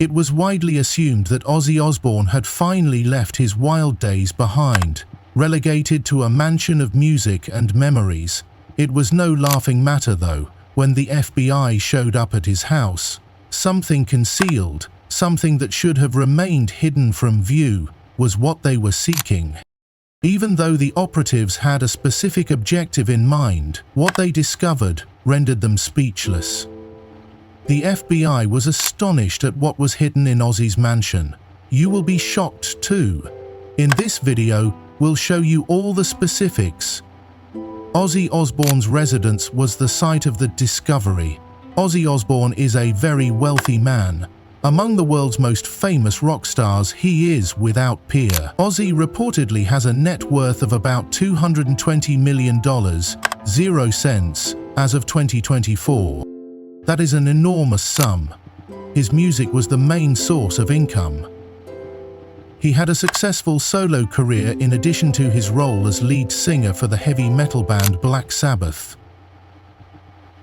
It was widely assumed that Ozzy Osbourne had finally left his wild days behind, relegated to a mansion of music and memories. It was no laughing matter, though, when the FBI showed up at his house. Something concealed, something that should have remained hidden from view, was what they were seeking. Even though the operatives had a specific objective in mind, what they discovered rendered them speechless. The FBI was astonished at what was hidden in Ozzy's mansion. You will be shocked too. In this video, we'll show you all the specifics. Ozzy Osbourne's residence was the site of the discovery. Ozzy Osbourne is a very wealthy man. Among the world's most famous rock stars, he is without peer. Ozzy reportedly has a net worth of about $220 million, 0 cents, as of 2024. That is an enormous sum. His music was the main source of income. He had a successful solo career in addition to his role as lead singer for the heavy metal band Black Sabbath.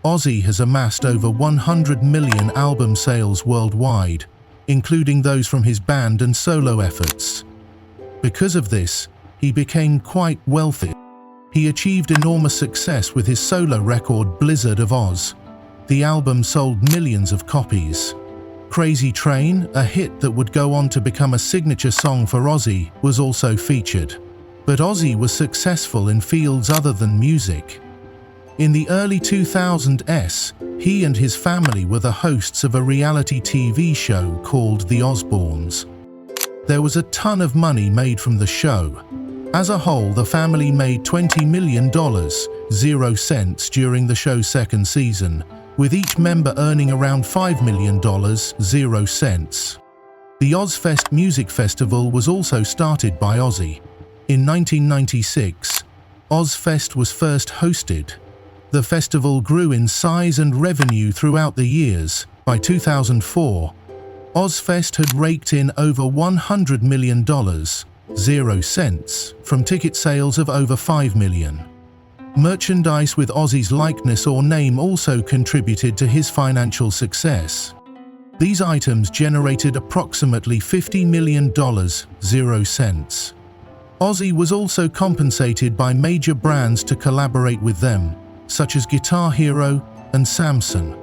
Ozzy has amassed over 100 million album sales worldwide, including those from his band and solo efforts. Because of this, he became quite wealthy. He achieved enormous success with his solo record Blizzard of Oz. The album sold millions of copies. Crazy Train, a hit that would go on to become a signature song for Ozzy, was also featured. But Ozzy was successful in fields other than music. In the early 2000s, he and his family were the hosts of a reality TV show called The Osbournes. There was a ton of money made from the show. As a whole, the family made $20 million, 0 cents during the show's second season, with each member earning around $5 million, 0 cents. The Ozzfest Music Festival was also started by Ozzy. In 1996, Ozzfest was first hosted. The festival grew in size and revenue throughout the years. By 2004, Ozzfest had raked in over $100 million, 0 cents, from ticket sales of over 5 million. Merchandise with Ozzy's likeness or name also contributed to his financial success. These items generated approximately $50 million, 0 cents. Ozzy was also compensated by major brands to collaborate with them, such as Guitar Hero and Samsung.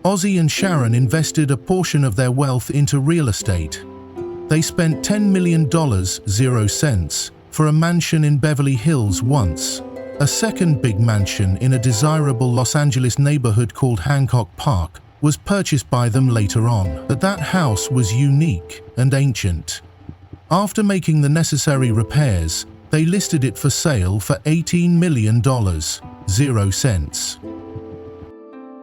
Ozzy and Sharon invested a portion of their wealth into real estate. They spent $10 million, 0 cents, for a mansion in Beverly Hills once. A second big mansion in a desirable Los Angeles neighborhood called Hancock Park was purchased by them later on, but that house was unique and ancient. After making the necessary repairs, they listed it for sale for $18 million, 0 cents.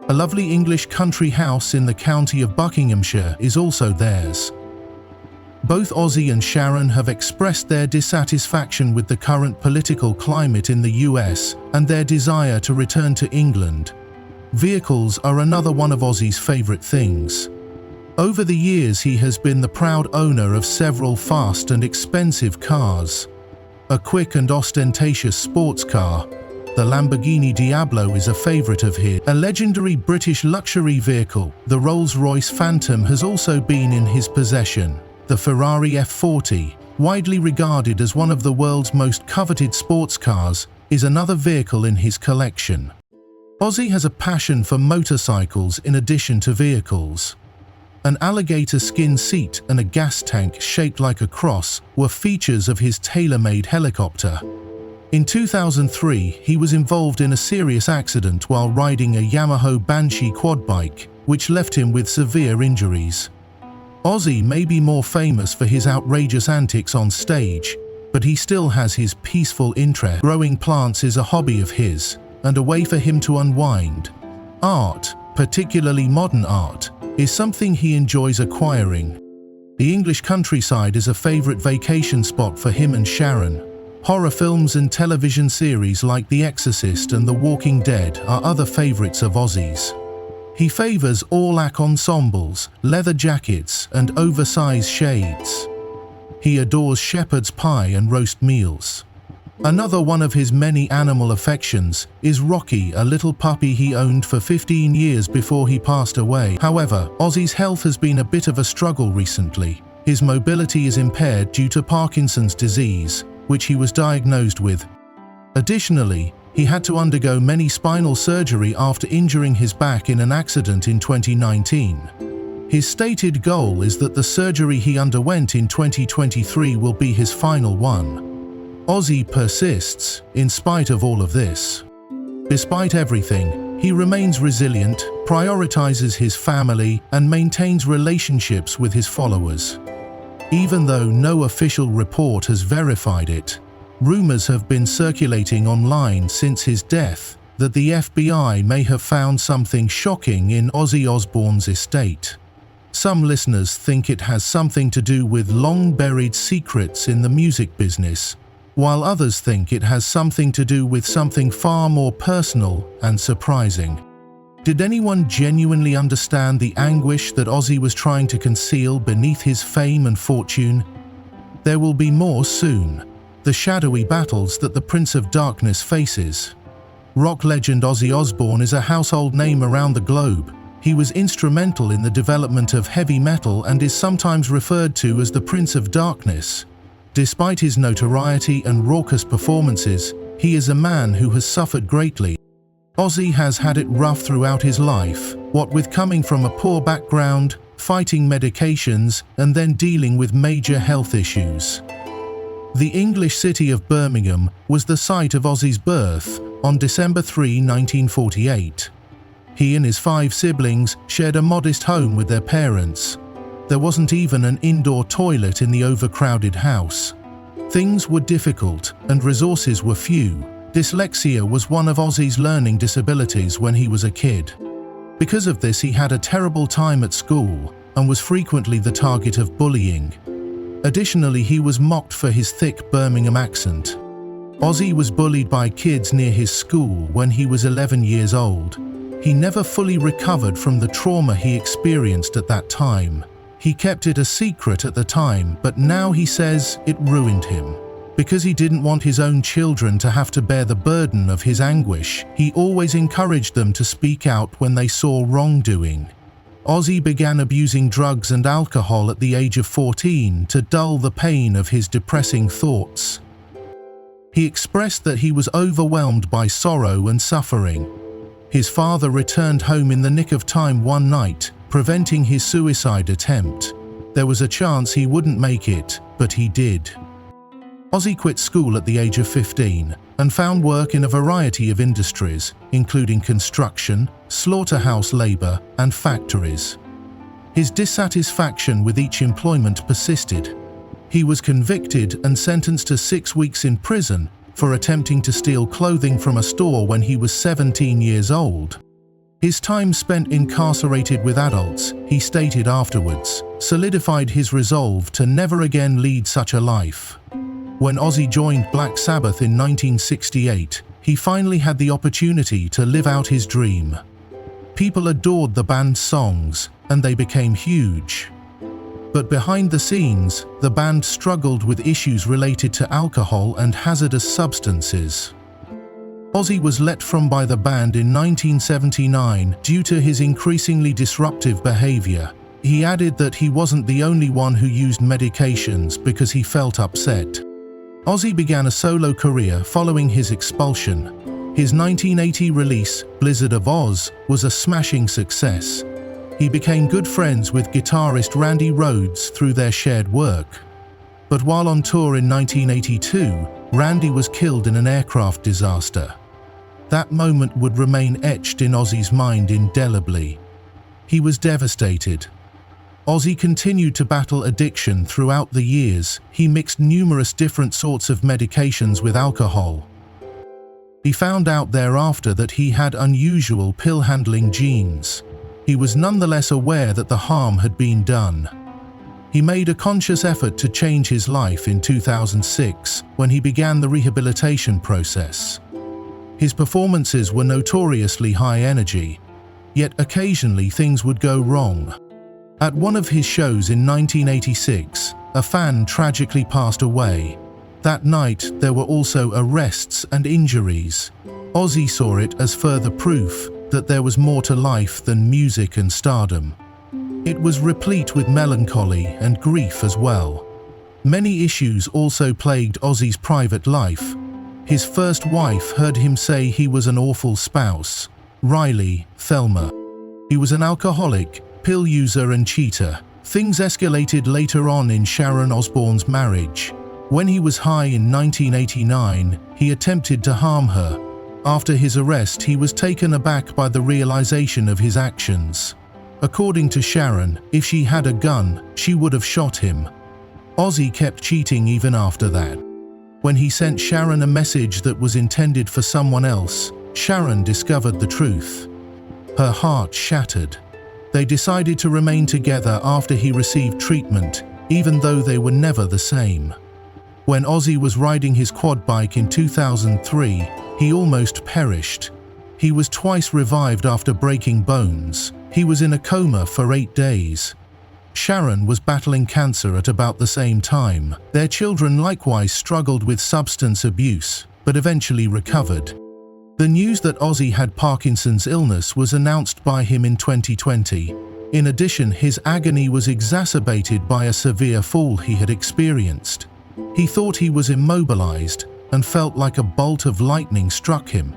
A lovely English country house in the county of Buckinghamshire is also theirs. Both Ozzy and Sharon have expressed their dissatisfaction with the current political climate in the US and their desire to return to England. Vehicles are another one of Ozzy's favorite things. Over the years, he has been the proud owner of several fast and expensive cars. A quick and ostentatious sports car, the Lamborghini Diablo, is a favorite of his. A legendary British luxury vehicle, the Rolls-Royce Phantom, has also been in his possession. The Ferrari F40, widely regarded as one of the world's most coveted sports cars, is another vehicle in his collection. Ozzy has a passion for motorcycles in addition to vehicles. An alligator skin seat and a gas tank shaped like a cross were features of his tailor-made helicopter. In 2003, he was involved in a serious accident while riding a Yamaha Banshee quad bike, which left him with severe injuries. Ozzy may be more famous for his outrageous antics on stage, but he still has his peaceful interest. Growing plants is a hobby of his, and a way for him to unwind. Art, particularly modern art, is something he enjoys acquiring. The English countryside is a favorite vacation spot for him and Sharon. Horror films and television series like The Exorcist and The Walking Dead are other favorites of Ozzy's. He favors all-black ensembles, leather jackets, and oversized shades. He adores shepherd's pie and roast meals. Another one of his many animal affections is Rocky, a little puppy he owned for 15 years before he passed away. However, Ozzy's health has been a bit of a struggle recently. His mobility is impaired due to Parkinson's disease, which he was diagnosed with. Additionally, he had to undergo many spinal surgery after injuring his back in an accident in 2019. His stated goal is that the surgery he underwent in 2023 will be his final one. Ozzy persists, in spite of all of this. Despite everything, he remains resilient, prioritizes his family, and maintains relationships with his followers. Even though no official report has verified it, rumors have been circulating online since his death that the FBI may have found something shocking in Ozzy Osbourne's estate. Some listeners think it has something to do with long-buried secrets in the music business, while others think it has something to do with something far more personal and surprising. Did anyone genuinely understand the anguish that Ozzy was trying to conceal beneath his fame and fortune? There will be more soon. The shadowy battles that the Prince of Darkness faces. Rock legend Ozzy Osbourne is a household name around the globe. He was instrumental in the development of heavy metal and is sometimes referred to as the Prince of Darkness. Despite his notoriety and raucous performances, he is a man who has suffered greatly. Ozzy has had it rough throughout his life, what with coming from a poor background, fighting medications, and then dealing with major health issues. The English city of Birmingham was the site of Ozzy's birth on December 3, 1948. He and his 5 siblings shared a modest home with their parents. There wasn't even an indoor toilet in the overcrowded house. Things were difficult and resources were few. Dyslexia was one of Ozzy's learning disabilities when he was a kid. Because of this, he had a terrible time at school and was frequently the target of bullying. Additionally, he was mocked for his thick Birmingham accent. Ozzy was bullied by kids near his school when he was 11 years old. He never fully recovered from the trauma he experienced at that time. He kept it a secret at the time, but now he says it ruined him. Because he didn't want his own children to have to bear the burden of his anguish, he always encouraged them to speak out when they saw wrongdoing. Ozzy began abusing drugs and alcohol at the age of 14 to dull the pain of his depressing thoughts. He expressed that he was overwhelmed by sorrow and suffering. His father returned home in the nick of time one night, preventing his suicide attempt. There was a chance he wouldn't make it, but he did. Ozzy quit school at the age of 15 and found work in a variety of industries, including construction, slaughterhouse labor, and factories. His dissatisfaction with each employment persisted. He was convicted and sentenced to 6 weeks in prison for attempting to steal clothing from a store when he was 17 years old. His time spent incarcerated with adults, he stated afterwards, solidified his resolve to never again lead such a life. When Ozzy joined Black Sabbath in 1968, he finally had the opportunity to live out his dream. People adored the band's songs, and they became huge. But behind the scenes, the band struggled with issues related to alcohol and hazardous substances. Ozzy was let from by the band in 1979 due to his increasingly disruptive behavior. He added that he wasn't the only one who used medications because he felt upset. Ozzy began a solo career following his expulsion. His 1980 release, Blizzard of Oz, was a smashing success. He became good friends with guitarist Randy Rhoads through their shared work. But while on tour in 1982, Randy was killed in an aircraft disaster. That moment would remain etched in Ozzy's mind indelibly. He was devastated. Ozzy continued to battle addiction throughout the years. He mixed numerous different sorts of medications with alcohol. He found out thereafter that he had unusual pill-handling genes. He was nonetheless aware that the harm had been done. He made a conscious effort to change his life in 2006 when he began the rehabilitation process. His performances were notoriously high energy, yet occasionally things would go wrong. At one of his shows in 1986, a fan tragically passed away. That night, there were also arrests and injuries. Ozzy saw it as further proof that there was more to life than music and stardom. It was replete with melancholy and grief as well. Many issues also plagued Ozzy's private life. His first wife heard him say he was an awful spouse, Riley Thelma. He was an alcoholic, pill user and cheater. Things escalated later on in Sharon Osbourne's marriage. When he was high in 1989, he attempted to harm her. After his arrest, he was taken aback by the realization of his actions. According to Sharon, if she had a gun, she would have shot him. Ozzy kept cheating even after that. When he sent Sharon a message that was intended for someone else, Sharon discovered the truth. Her heart shattered. They decided to remain together after he received treatment, even though they were never the same. When Ozzy was riding his quad bike in 2003, he almost perished. He was twice revived after breaking bones. He was in a coma for 8 days. Sharon was battling cancer at about the same time. Their children likewise struggled with substance abuse, but eventually recovered. The news that Ozzy had Parkinson's illness was announced by him in 2020. In addition, his agony was exacerbated by a severe fall he had experienced. He thought he was immobilized and felt like a bolt of lightning struck him.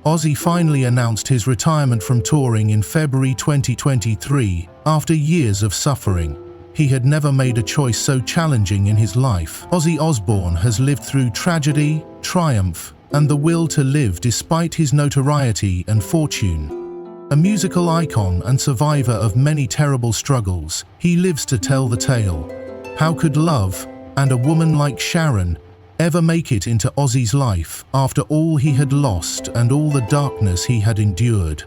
Ozzy finally announced his retirement from touring in February 2023 after years of suffering. He had never made a choice so challenging in his life. Ozzy Osbourne has lived through tragedy, triumph, and the will to live despite his notoriety and fortune. A musical icon and survivor of many terrible struggles, he lives to tell the tale. How could love, and a woman like Sharon, ever make it into Ozzy's life after all he had lost and all the darkness he had endured?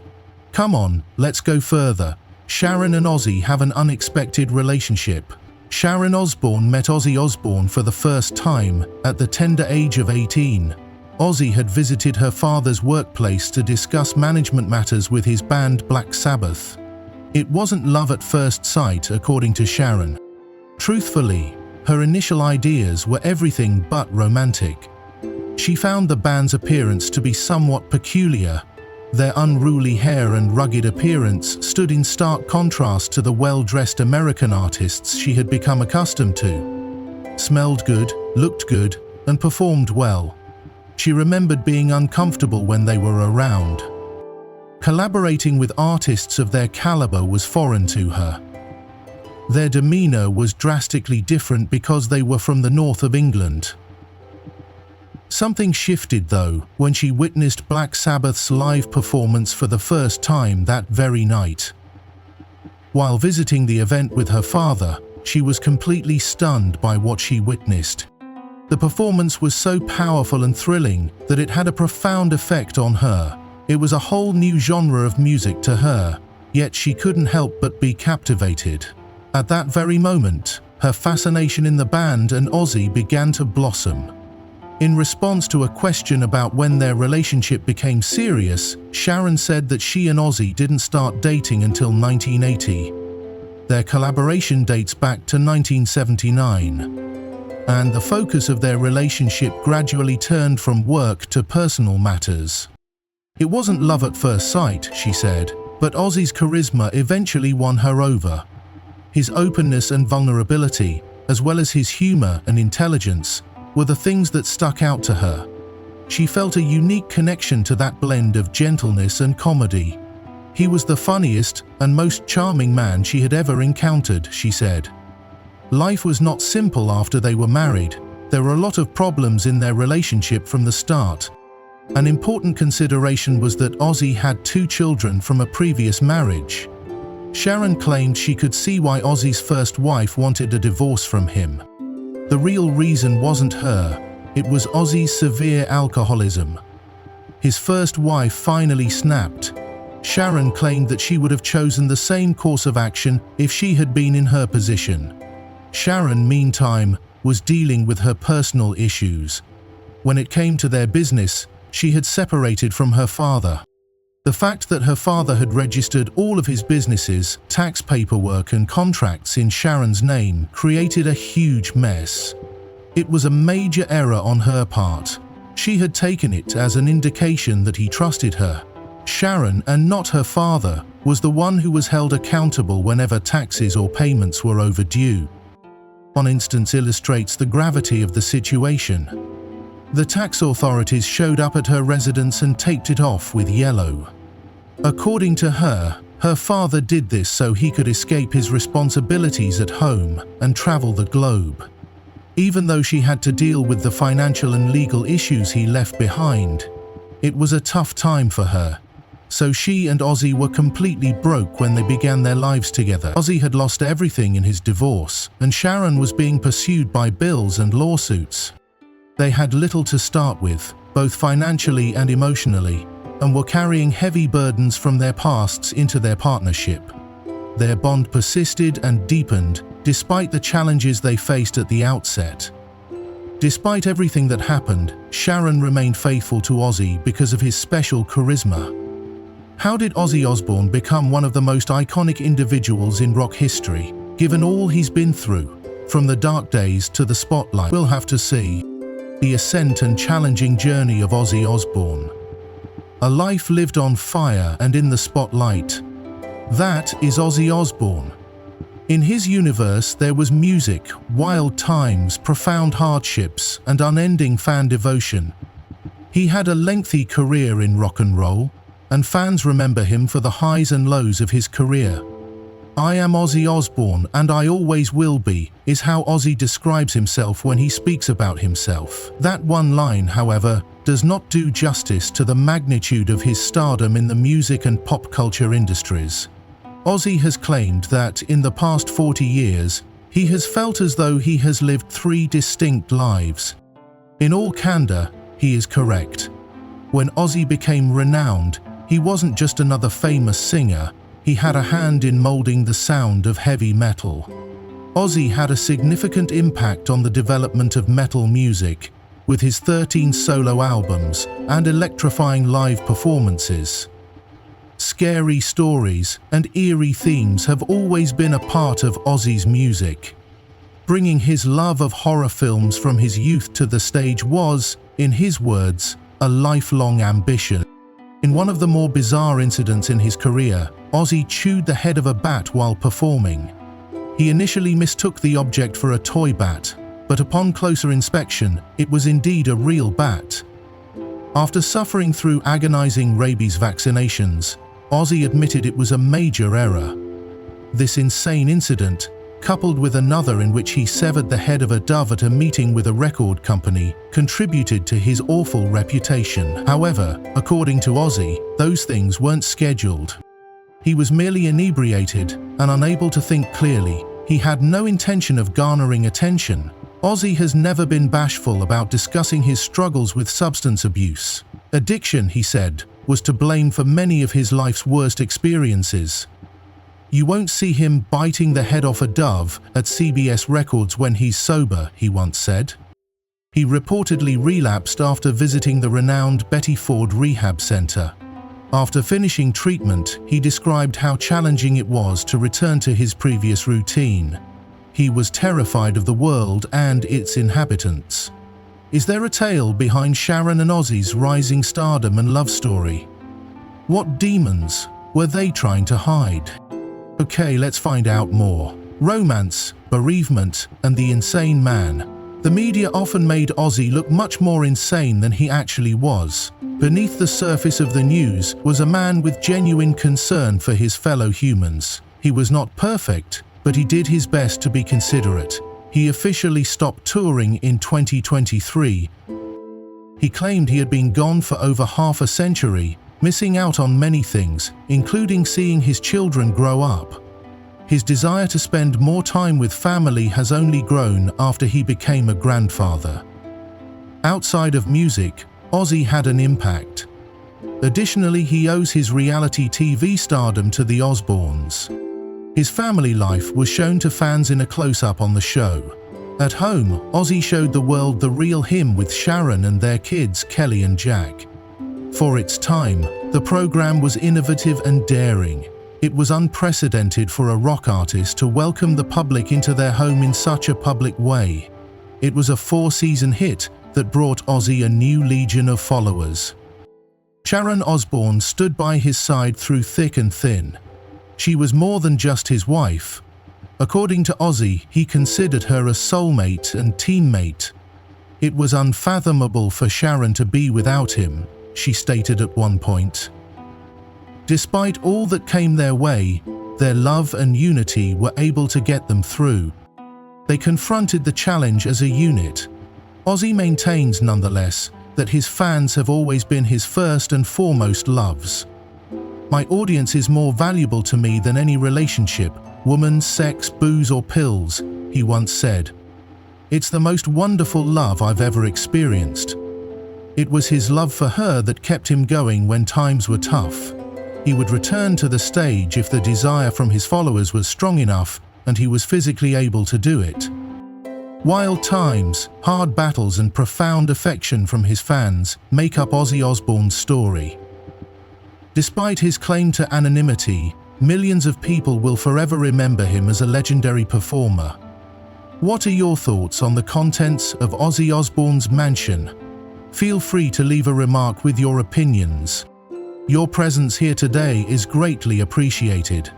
Come on, let's go further. Sharon and Ozzy have an unexpected relationship. Sharon Osbourne met Ozzy Osbourne for the first time at the tender age of 18. Ozzy had visited her father's workplace to discuss management matters with his band Black Sabbath. It wasn't love at first sight, according to Sharon. Truthfully, her initial ideas were everything but romantic. She found the band's appearance to be somewhat peculiar. Their unruly hair and rugged appearance stood in stark contrast to the well-dressed American artists she had become accustomed to. Smelled good, looked good, and performed well. She remembered being uncomfortable when they were around. Collaborating with artists of their caliber was foreign to her. Their demeanor was drastically different because they were from the north of England. Something shifted, though, when she witnessed Black Sabbath's live performance for the first time that very night. While visiting the event with her father, she was completely stunned by what she witnessed. The performance was so powerful and thrilling that it had a profound effect on her. It was a whole new genre of music to her, yet she couldn't help but be captivated. At that very moment, her fascination in the band and Ozzy began to blossom. In response to a question about when their relationship became serious, Sharon said that she and Ozzy didn't start dating until 1980. Their collaboration dates back to 1979. And the focus of their relationship gradually turned from work to personal matters. It wasn't love at first sight, she said, but Ozzy's charisma eventually won her over. His openness and vulnerability, as well as his humor and intelligence, were the things that stuck out to her. She felt a unique connection to that blend of gentleness and comedy. He was the funniest and most charming man she had ever encountered, she said. Life was not simple after they were married. There were a lot of problems in their relationship from the start. An important consideration was that Ozzy had 2 children from a previous marriage. Sharon claimed she could see why Ozzy's first wife wanted a divorce from him. The real reason wasn't her, it was Ozzy's severe alcoholism. His first wife finally snapped. Sharon claimed that she would have chosen the same course of action if she had been in her position. Sharon, meantime, was dealing with her personal issues. When it came to their business, she had separated from her father. The fact that her father had registered all of his businesses, tax paperwork and contracts in Sharon's name created a huge mess. It was a major error on her part. She had taken it as an indication that he trusted her. Sharon, and not her father, was the one who was held accountable whenever taxes or payments were overdue. One instance illustrates the gravity of the situation. The tax authorities showed up at her residence and taped it off with yellow. According to her, her father did this so he could escape his responsibilities at home and travel the globe. Even though she had to deal with the financial and legal issues he left behind, it was a tough time for her. So she and Ozzy were completely broke when they began their lives together. Ozzy had lost everything in his divorce, and Sharon was being pursued by bills and lawsuits. They had little to start with, both financially and emotionally, and were carrying heavy burdens from their pasts into their partnership. Their bond persisted and deepened, despite the challenges they faced at the outset. Despite everything that happened, Sharon remained faithful to Ozzy because of his special charisma. How did Ozzy Osbourne become one of the most iconic individuals in rock history, given all he's been through, from the dark days to the spotlight? We'll have to see. The ascent and challenging journey of Ozzy Osbourne. A life lived on fire and in the spotlight. That is Ozzy Osbourne. In his universe there was music, wild times, profound hardships, and unending fan devotion. He had a lengthy career in rock and roll, and fans remember him for the highs and lows of his career. "I am Ozzy Osbourne and I always will be," is how Ozzy describes himself when he speaks about himself. That one line, however, does not do justice to the magnitude of his stardom in the music and pop culture industries. Ozzy has claimed that in the past 40 years, he has felt as though he has lived 3 distinct lives. In all candor, he is correct. When Ozzy became renowned, he wasn't just another famous singer, he had a hand in molding the sound of heavy metal. Ozzy had a significant impact on the development of metal music, with his 13 solo albums and electrifying live performances. Scary stories and eerie themes have always been a part of Ozzy's music. Bringing his love of horror films from his youth to the stage was, in his words, a lifelong ambition. In one of the more bizarre incidents in his career, Ozzy chewed the head of a bat while performing. He initially mistook the object for a toy bat, but upon closer inspection, it was indeed a real bat. After suffering through agonizing rabies vaccinations, Ozzy admitted it was a major error. This insane incident, coupled with another in which he severed the head of a dove at a meeting with a record company, contributed to his awful reputation. However, according to Ozzy, those things weren't scheduled. He was merely inebriated and unable to think clearly. He had no intention of garnering attention. Ozzy has never been bashful about discussing his struggles with substance abuse. Addiction, he said, was to blame for many of his life's worst experiences. "You won't see him biting the head off a dove at CBS Records when he's sober," he once said. He reportedly relapsed after visiting the renowned Betty Ford Rehab Center. After finishing treatment, he described how challenging it was to return to his previous routine. He was terrified of the world and its inhabitants. Is there a tale behind Sharon and Ozzy's rising stardom and love story? What demons were they trying to hide? Okay, let's find out more. Romance, bereavement, and the insane man. The media often made Ozzy look much more insane than he actually was. Beneath the surface of the news was a man with genuine concern for his fellow humans. He was not perfect, but he did his best to be considerate. He officially stopped touring in 2023. He claimed he had been gone for over half a century, missing out on many things, including seeing his children grow up. His desire to spend more time with family has only grown after he became a grandfather. Outside of music, Ozzy had an impact. Additionally, he owes his reality TV stardom to the Osbournes. His family life was shown to fans in a close-up on the show. At home, Ozzy showed the world the real him with Sharon and their kids Kelly and Jack. For its time, the program was innovative and daring. It was unprecedented for a rock artist to welcome the public into their home in such a public way. It was a 4-season hit that brought Ozzy a new legion of followers. Sharon Osbourne stood by his side through thick and thin. She was more than just his wife. According to Ozzy, he considered her a soulmate and teammate. It was unfathomable for Sharon to be without him, she stated at one point. Despite all that came their way, their love and unity were able to get them through. They confronted the challenge as a unit. Ozzy maintains, nonetheless, that his fans have always been his first and foremost loves. "My audience is more valuable to me than any relationship, woman, sex, booze or pills," he once said. "It's the most wonderful love I've ever experienced." It was his love for her that kept him going when times were tough. He would return to the stage if the desire from his followers was strong enough and he was physically able to do it. Wild times, hard battles and profound affection from his fans make up Ozzy Osbourne's story. Despite his claim to anonymity, millions of people will forever remember him as a legendary performer. What are your thoughts on the contents of Ozzy Osbourne's mansion? Feel free to leave a remark with your opinions. Your presence here today is greatly appreciated.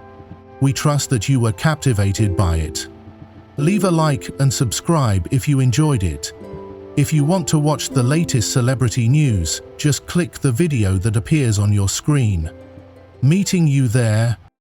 We trust that you were captivated by it. Leave a like and subscribe if you enjoyed it. If you want to watch the latest celebrity news, just click the video that appears on your screen. Meeting you there.